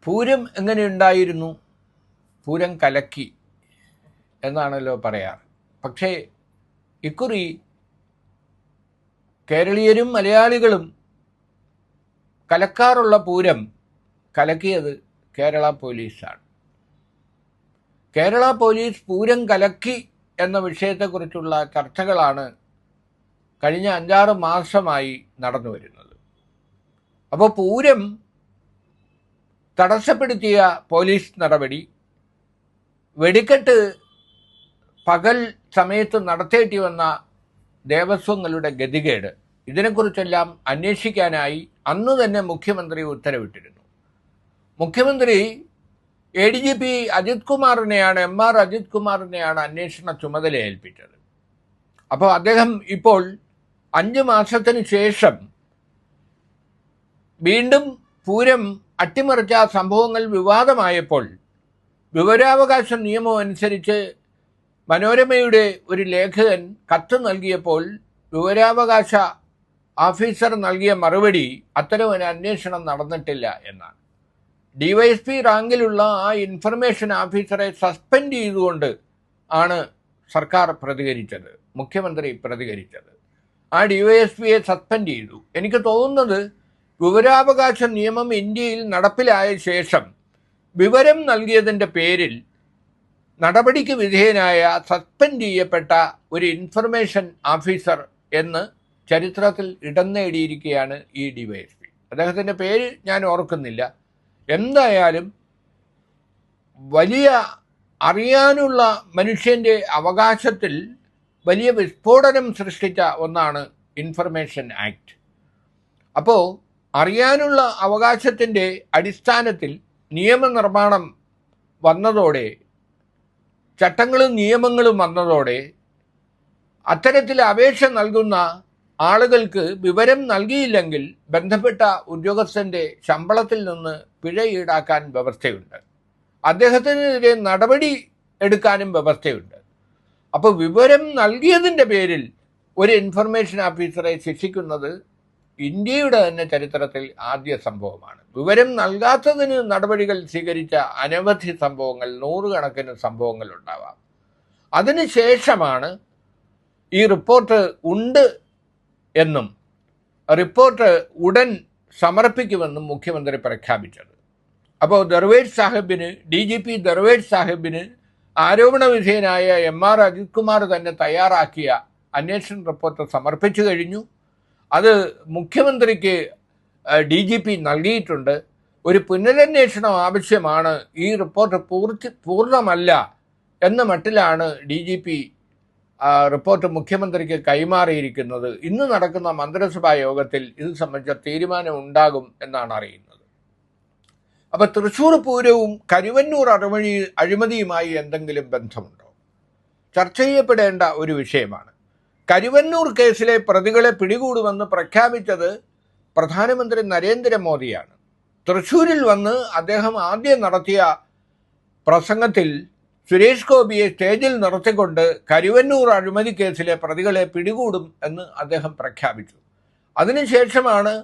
പൂരം എങ്ങനെയുണ്ടായിരുന്നു? പൂരം കലക്കി എന്നാണല്ലോ പറയാറ്. പക്ഷേ ഇക്കുറി കേരളീയരും മലയാളികളും കലക്കാറുള്ള പൂരം കലക്കിയത് കേരള പോലീസാണ്. കേരള പോലീസ് പൂരം കലക്കി എന്ന വിഷയത്തെക്കുറിച്ചുള്ള ചർച്ചകളാണ് കഴിഞ്ഞ 5-6 മാസമായി നടന്നു വരുന്നത്. അപ്പോൾ പൂരം തടസ്സപ്പെടുത്തിയ പോലീസ് നടപടി, വെടിക്കെട്ട് പകൽ സമയത്ത് നടത്തേണ്ടി വന്ന ദേവസ്വങ്ങളുടെ ഗതികേട്, ഇതിനെക്കുറിച്ചെല്ലാം അന്വേഷിക്കാനായി അന്ന് തന്നെ മുഖ്യമന്ത്രി ഉത്തരവിട്ടിരുന്നു. മുഖ്യമന്ത്രി ADGP അജിത് കുമാറിനെയാണ്, MR അജിത് കുമാറിനെയാണ് അന്വേഷണ ചുമതല ഏൽപ്പിച്ചത്. അപ്പോൾ അദ്ദേഹം ഇപ്പോൾ 5 മാസത്തിന് ശേഷം വീണ്ടും പൂരം അട്ടിമറിച്ച സംഭവങ്ങൾ വിവാദമായപ്പോൾ വിവരാവകാശ നിയമം അനുസരിച്ച് മനോരമയുടെ ഒരു ലേഖകൻ കത്ത് നൽകിയപ്പോൾ വിവരാവകാശ ഓഫീസർ നൽകിയ മറുപടി അത്തരം ഒരു അന്വേഷണം നടന്നിട്ടില്ല എന്നാണ്. DYSP റാങ്കിലുള്ള ആ ഇൻഫർമേഷൻ ഓഫീസറെ സസ്പെൻഡ് ചെയ്തുകൊണ്ട് ആണ് സർക്കാർ പ്രതികരിച്ചത്, മുഖ്യമന്ത്രി പ്രതികരിച്ചത്. ആ DYSPയെ സസ്പെൻഡ് ചെയ്തു. എനിക്ക് തോന്നുന്നത് വിവരാവകാശ നിയമം ഇന്ത്യയിൽ നടപ്പിലായ ശേഷം വിവരം നൽകിയതിൻ്റെ പേരിൽ നടപടിക്ക് വിധേയനായ സസ്പെൻഡ് ചെയ്യപ്പെട്ട ഒരു ഇൻഫർമേഷൻ ഓഫീസർ എന്ന് ചരിത്രത്തിൽ ഇടം നേടിയിരിക്കുകയാണ് ഈ DYSP. അദ്ദേഹത്തിൻ്റെ പേര് ഞാൻ ഓർക്കുന്നില്ല. എന്തായാലും വലിയ അറിയാനുള്ള മനുഷ്യൻ്റെ അവകാശത്തിൽ വലിയ വിസ്ഫോടനം സൃഷ്ടിച്ച ഒന്നാണ് ഇൻഫർമേഷൻ ആക്ട്. അപ്പോൾ അറിയാനുള്ള അവകാശത്തിൻ്റെ അടിസ്ഥാനത്തിൽ നിയമനിർമ്മാണം വന്നതോടെ, ചട്ടങ്ങളും നിയമങ്ങളും വന്നതോടെ അത്തരത്തിൽ അപേക്ഷ നൽകുന്ന ആളുകൾക്ക് വിവരം നൽകിയില്ലെങ്കിൽ ബന്ധപ്പെട്ട ഉദ്യോഗസ്ഥൻ്റെ ശമ്പളത്തിൽ നിന്ന് പിഴ ഈടാക്കാൻ വ്യവസ്ഥയുണ്ട്. അദ്ദേഹത്തിനെതിരെ നടപടി എടുക്കാനും വ്യവസ്ഥയുണ്ട്. അപ്പോൾ വിവരം നൽകിയതിൻ്റെ പേരിൽ ഒരു ഇൻഫർമേഷൻ ഓഫീസറെ ശിക്ഷിക്കുന്നത് ഇന്ത്യയുടെ തന്നെ ചരിത്രത്തിൽ ആദ്യ സംഭവമാണ്. വിവരം നൽകാത്തതിന് നടപടികൾ സ്വീകരിച്ച അനവധി സംഭവങ്ങൾ, 100 കണക്കിന് സംഭവങ്ങൾ ഉണ്ടാവാം. അതിനുശേഷമാണ് ഈ റിപ്പോർട്ട് ഉണ്ട് എന്നും റിപ്പോർട്ട് ഉടൻ സമർപ്പിക്കുമെന്നും മുഖ്യമന്ത്രി പ്രഖ്യാപിച്ചത്. അപ്പോൾ ദർവേഷ് സാഹിബിന്, DGP ദർവേഷ് സാഹിബിന് ആരോപണ വിധേയനായ MR അജിത് കുമാർ തന്നെ തയ്യാറാക്കിയ അന്വേഷണ റിപ്പോർട്ട് സമർപ്പിച്ചു കഴിഞ്ഞു. അത് മുഖ്യമന്ത്രിക്ക് DGP നൽകിയിട്ടുണ്ട്. ഒരു പുനരന്വേഷണം ആവശ്യമാണ്, ഈ റിപ്പോർട്ട് പൂർണ്ണമല്ല എന്ന മട്ടിലാണ് DGP റിപ്പോർട്ട് മുഖ്യമന്ത്രിക്ക് കൈമാറിയിരിക്കുന്നത്. ഇന്ന് നടക്കുന്ന മന്ത്രിസഭാ യോഗത്തിൽ ഇത് സംബന്ധിച്ച തീരുമാനം ഉണ്ടാകും എന്നാണ് അറിയുന്നത്. അപ്പോൾ തൃശ്ശൂർ പൂരവും കരുവന്നൂർ അഴിമതിയുമായി എന്തെങ്കിലും ബന്ധമുണ്ടോ? ചർച്ച ചെയ്യപ്പെടേണ്ട ഒരു വിഷയമാണ്. കരുവന്നൂർ കേസിലെ പ്രതികളെ പിടികൂടുമെന്ന് പ്രഖ്യാപിച്ചത് പ്രധാനമന്ത്രി നരേന്ദ്രമോദിയാണ്. തൃശ്ശൂരിൽ വന്ന് അദ്ദേഹം ആദ്യം നടത്തിയ പ്രസംഗത്തിൽ സുരേഷ് ഗോപിയെ സ്റ്റേജിൽ നിർത്തിക്കൊണ്ട് കരുവന്നൂർ അഴിമതി കേസിലെ പ്രതികളെ പിടികൂടും എന്ന് അദ്ദേഹം പ്രഖ്യാപിച്ചു. അതിനുശേഷമാണ്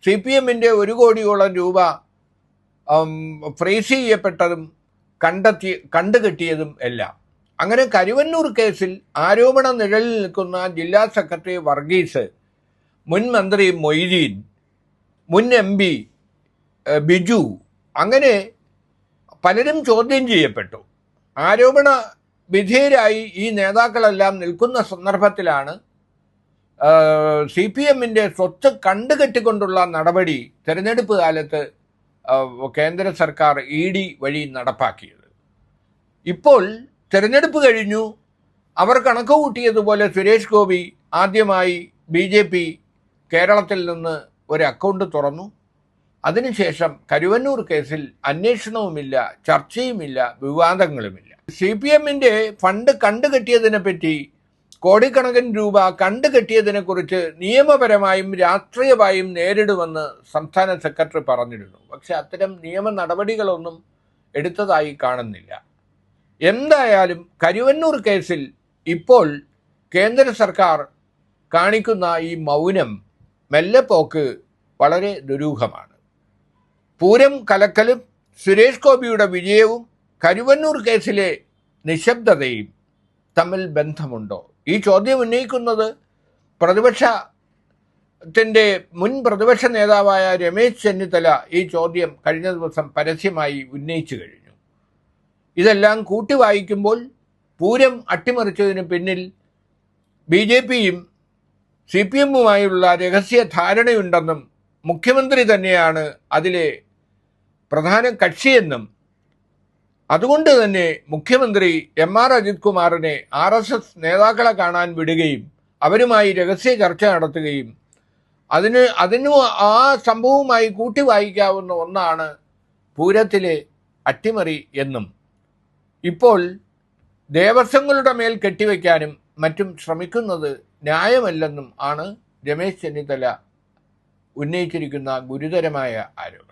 CPMൻ്റെ 1 കോടിയോളം രൂപ ഫ്രീസ് ചെയ്യപ്പെട്ടതും കണ്ടുകെട്ടിയതും എല്ലാം. അങ്ങനെ കരുവന്നൂർ കേസിൽ ആരോപണ നിഴലിൽ നിൽക്കുന്ന ജില്ലാ സെക്രട്ടറി വർഗീസ്, മുൻ മന്ത്രി മൊയ്തീൻ, മുൻ MP ബിജു, അങ്ങനെ പലരും ചോദ്യം ചെയ്യപ്പെട്ടു. ആരോപണ വിധേയരായി ഈ നേതാക്കളെല്ലാം നിൽക്കുന്ന സന്ദർഭത്തിലാണ് CPMൻ്റെ സ്വത്ത് കണ്ടുകെട്ടിക്കൊണ്ടുള്ള നടപടി തെരഞ്ഞെടുപ്പ് കാലത്ത് കേന്ദ്ര സർക്കാർ ED വഴി നടപ്പാക്കിയത്. ഇപ്പോൾ തെരഞ്ഞെടുപ്പ് കഴിഞ്ഞു, അവർ കണക്ക് കൂട്ടിയതുപോലെ സുരേഷ് ഗോപി ആദ്യമായി BJP കേരളത്തിൽ നിന്ന് ഒരു അക്കൗണ്ട് തുറന്നു. അതിനുശേഷം കരുവന്നൂർ കേസിൽ അന്വേഷണവുമില്ല, ചർച്ചയുമില്ല, വിവാദങ്ങളുമില്ല. CPMൻ്റെ ഫണ്ട് കണ്ടുകെട്ടിയതിനെ പറ്റി, കോടിക്കണക്കിന് രൂപ കണ്ടുകെട്ടിയതിനെക്കുറിച്ച് നിയമപരമായും രാഷ്ട്രീയമായും നേരിടുമെന്ന് സംസ്ഥാന സെക്രട്ടറി പറഞ്ഞിരുന്നു. പക്ഷെ അത്തരം നിയമ നടപടികളൊന്നും എടുത്തതായി കാണുന്നില്ല. എന്തായാലും കരുവന്നൂർ കേസിൽ ഇപ്പോൾ കേന്ദ്ര സർക്കാർ കാണിക്കുന്ന ഈ മൗനം, മെല്ലെപ്പോക്ക് വളരെ ദുരൂഹമാണ്. പൂരം കലക്കലും സുരേഷ് ഗോപിയുടെ വിജയവും കരുവന്നൂർ കേസിലെ നിശബ്ദതയും തമ്മിൽ ബന്ധമുണ്ടോ? ഈ ചോദ്യം ഉന്നയിക്കുന്നത് മുൻ പ്രതിപക്ഷ നേതാവായ രമേശ് ചെന്നിത്തല ഈ ചോദ്യം കഴിഞ്ഞ ദിവസം പരസ്യമായി ഉന്നയിച്ചു കഴിഞ്ഞു. ഇതെല്ലാം കൂട്ടി വായിക്കുമ്പോൾ പൂരം അട്ടിമറിച്ചതിന് പിന്നിൽ BJPയും CPMുമായുള്ള രഹസ്യ ധാരണയുണ്ടെന്നും മുഖ്യമന്ത്രി തന്നെയാണ് അതിലെ പ്രധാന കക്ഷിയെന്നും അതുകൊണ്ട് തന്നെ മുഖ്യമന്ത്രി MR അജിത് കുമാറിനെ RSS നേതാക്കളെ കാണാൻ വിടുകയും അവരുമായി രഹസ്യ ചർച്ച നടത്തുകയും അതിനു ആ സംഭവവുമായി കൂട്ടി വായിക്കാവുന്ന ഒന്നാണ് പൂരത്തിലെ അട്ടിമറി എന്നും ഇപ്പോൾ ദേവസ്വങ്ങളുടെ മേൽ കെട്ടിവെക്കാനും മറ്റും ശ്രമിക്കുന്നത് ന്യായമല്ലെന്നും ആണ് രമേശ് ചെന്നിത്തല ഉന്നയിച്ചിരിക്കുന്ന ഗുരുതരമായ ആരോപണം.